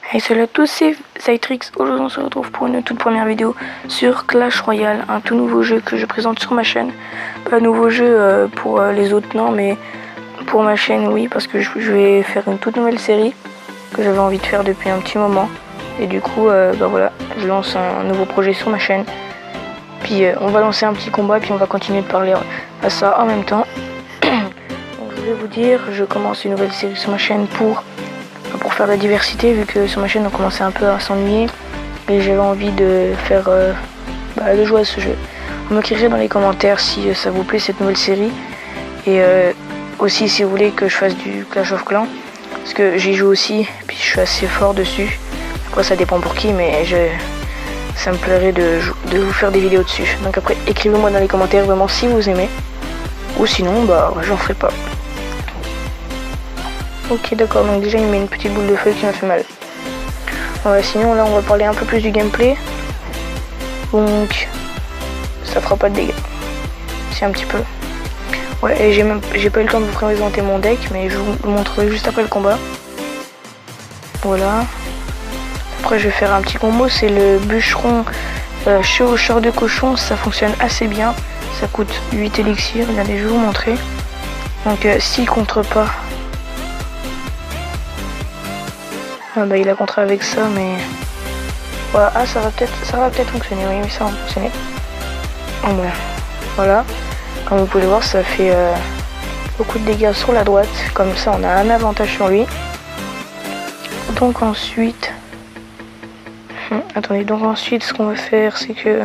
Hey, salut à tous, c'est Zytrix. Aujourd'hui on se retrouve pour une toute première vidéo sur Clash Royale, un tout nouveau jeu que je présente sur ma chaîne. Pas un nouveau jeu pour les autres non, mais pour ma chaîne oui, parce que je vais faire une toute nouvelle série que j'avais envie de faire depuis un petit moment. Et du coup voilà, je lance un nouveau projet sur ma chaîne. Puis on va lancer un petit combat, puis on va continuer de parler à ça en même temps. Donc je voulais vous dire, je commence une nouvelle série sur ma chaîne pour faire de la diversité, vu que sur ma chaîne on commençait un peu à s'ennuyer et j'avais envie de faire de jouer à ce jeu. Vous m'écrirez dans les commentaires si ça vous plaît cette nouvelle série, et aussi si vous voulez que je fasse du Clash of Clans, parce que j'y joue aussi, puis je suis assez fort dessus. Après ça dépend pour qui, mais ça me plairait de vous faire des vidéos dessus. Donc après écrivez-moi dans les commentaires vraiment si vous aimez, ou sinon j'en ferai pas. Ok, d'accord, donc déjà il met une petite boule de feu qui m'a fait mal. Sinon là on va parler un peu plus du gameplay. Donc ça fera pas de dégâts. C'est un petit peu. Ouais, et j'ai pas eu le temps de vous présenter mon deck, mais je vous montrerai juste après le combat. Voilà. Après je vais faire un petit combo, c'est le bûcheron chevaucheur de cochon, ça fonctionne assez bien. Ça coûte 8 élixirs, regardez, je vais vous montrer. Donc s'il contre pas. Il a contré avec ça, mais voilà. Ça va peut-être fonctionner. Oui, ça va fonctionner. Voilà, comme vous pouvez le voir, ça fait beaucoup de dégâts sur la droite. Comme ça on a un avantage sur lui. Donc ensuite ce qu'on va faire, c'est que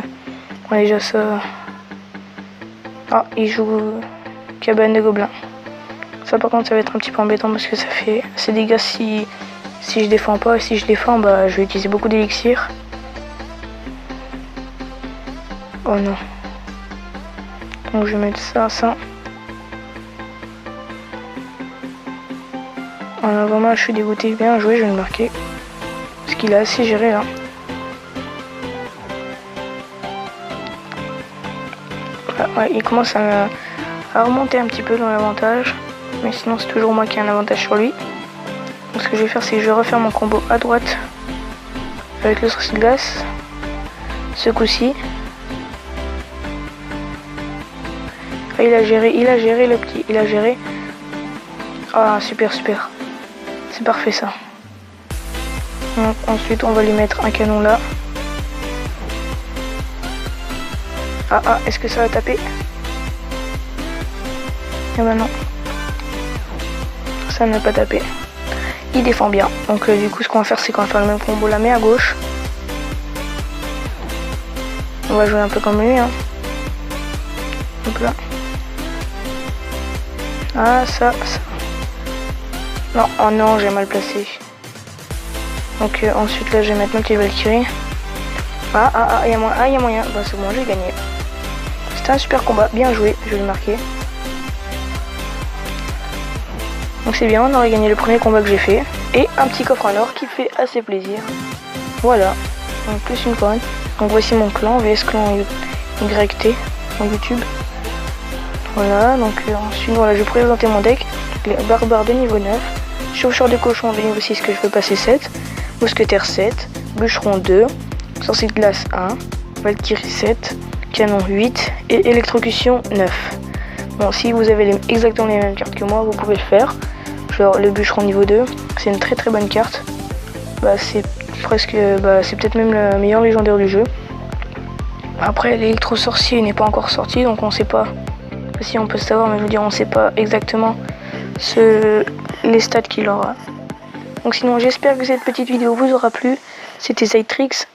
on a déjà ça. Il joue cabane de gobelins. Ça par contre ça va être un petit peu embêtant, parce que ça fait assez de dégâts si je défends pas. Et si je défends, je vais utiliser beaucoup d'élixir. Oh non. Donc je vais mettre ça. Vraiment je suis dégoûté. Bien joué, je vais le marquer. Parce qu'il a assez géré là. Ouais, il commence à remonter un petit peu dans l'avantage. Mais sinon c'est toujours moi qui ai un avantage sur lui. Donc ce que je vais faire, c'est que je vais refaire mon combo à droite avec le sorcier de glace. Ce coup-ci. Il a géré le petit, il a géré. Ah super. C'est parfait ça. Donc, ensuite on va lui mettre un canon là. Est-ce que ça va taper? Eh ben non. Ça ne va pas taper. Il défend bien, donc du coup ce qu'on va faire, c'est qu'on va faire le même combo là, mais à gauche. On va jouer un peu comme lui, hein. Donc là. Ça. Non, oh non, j'ai mal placé. Donc ensuite là, je vais mettre ma petite Valkyrie. Il y a moyen. C'est bon, j'ai gagné. C'était un super combat, bien joué, je vais le marquer. Donc c'est bien, on aurait gagné le premier combat que j'ai fait. Et un petit coffre en or qui fait assez plaisir. Voilà, donc plus une couronne. Donc voici mon clan, VS Clan YT en YouTube. Voilà, donc ensuite je vais présenter mon deck. Les barbares de niveau 9, chauffeur de cochon de niveau 6 que je veux passer 7, mousquetaire 7, bûcheron 2, sorcier de glace 1, Valkyrie 7, canon 8 et électrocution 9. Bon, si vous avez exactement les mêmes cartes que moi, vous pouvez le faire. Genre le bûcheron niveau 2, c'est une très bonne carte. C'est peut-être même le meilleur légendaire du jeu. Après l'électro-sorcier n'est pas encore sorti, donc on sait pas si on peut le savoir, mais je veux dire on sait pas exactement les stats qu'il aura. Donc sinon j'espère que cette petite vidéo vous aura plu. C'était Zytrix,